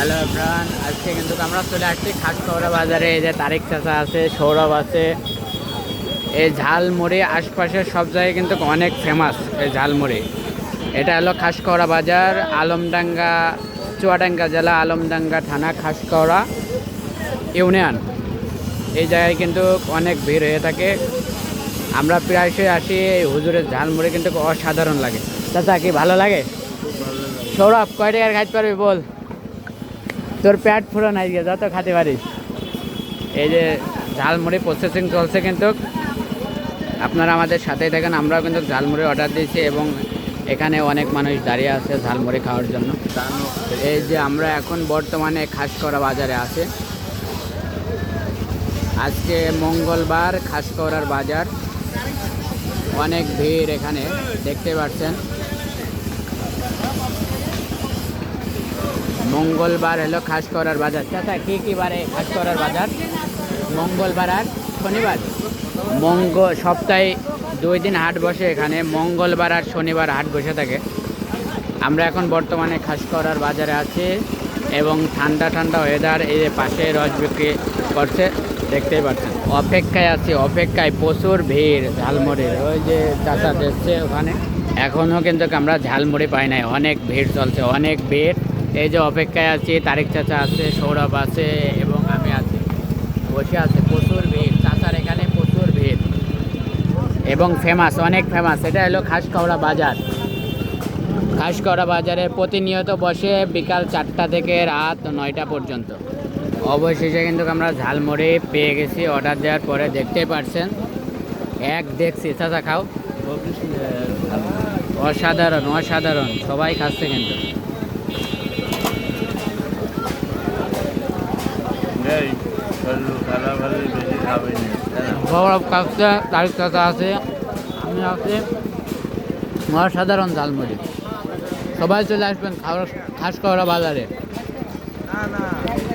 Hello everyone, আজকে কিন্তু আমরা চলে আসছি খাসকৌড়া বাজারে। এই যে তারিক চাচা আছে, সৌরভ আছে। এই ঝালমুড়ি আশপাশের সব জায়গায় কিন্তু অনেক ফেমাস এই ঝালমুড়ি। এটা হলো খাসকৌড়া বাজার, আলমডাঙ্গা, চুয়াডাঙ্গা জেলা, আলমডাঙ্গা থানা, খাসকৌড়া ইউনিয়ন। এই জায়গায় কিন্তু অনেক ভিড় হয়ে থাকে। আমরা প্রায়শই আসি। এই হুজুরের ঝালমুড়ি কিন্তু অসাধারণ লাগে। চাচা কি ভালো লাগে? সৌরভ কয় টাকার খাইতে পারবি বল? তোর পেট ফুরো নাই গিয়ে যত খাতে পারিস। এই যে ঝালমুড়ি প্রসেসিং চলছে, কিন্তু আপনারা আমাদের সাথেই থাকেন। আমরাও কিন্তু ঝালমুড়ি অর্ডার দিয়েছি এবং এখানে অনেক মানুষ দাঁড়িয়ে আছে ঝালমুড়ি খাওয়ার জন্য। এই যে আমরা এখন বর্তমানে খাসকৌড়া বাজারে আছি। আজকে মঙ্গলবার, খাসকৌড়ার বাজার, অনেক ভিড় এখানে দেখতে পাচ্ছেন। মঙ্গলবার হলো খাসকৌড়ার বাজার। চাচা কি বারে খাসকৌড়ার বাজার? মঙ্গলবার আর শনিবার। সপ্তাহে 2 দিন হাট বসে এখানে। মঙ্গলবার আর শনিবার হাট বসে থাকে। আমরা এখন বর্তমানে খাসকৌড়ার বাজারে আছি এবং ঠান্ডা ঠান্ডা ওয়েদার। এই যে পাশে রস বিক্রি করছে, দেখতেই পাচ্ছেন। অপেক্ষায় প্রচুর ভিড় ঝালমুড়ির। ওই যে চাচা দেখছে ওখানে। এখনও কিন্তু আমরা ঝালমুড়ি পাই নাই, অনেক ভিড় চলছে, অনেক ভিড়। এই যে অপেক্ষায় আছি, তারিক চাচা আছে, সৌরভ আছে এবং আমি আছি, বসে আছে। প্রচুর ভিড় চাচার এখানে, প্রচুর ভিড় এবং ফেমাস, অনেক ফেমাস। এটা হলো খাসকৌড়া বাজার। খাসকৌড়া বাজারে প্রতিনিয়ত বসে বিকাল 4টা থেকে রাত 9টা পর্যন্ত। অবশেষে কিন্তু আমরা ঝালমুড়ি পেয়ে গেছি অর্ডার দেওয়ার পরে, দেখতেই পাচ্ছেন। দেখছি চাচা খাও। অসাধারণ অসাধারণ, সবাই খাচ্ছে কিন্তু। সৌরভ খাচ্ছে, তারিক চাচা আছে, আমি আছি। অসাধারণ ঝালমুড়ি। সবাই চলে আসবেন খাসকৌড়া বাজারে।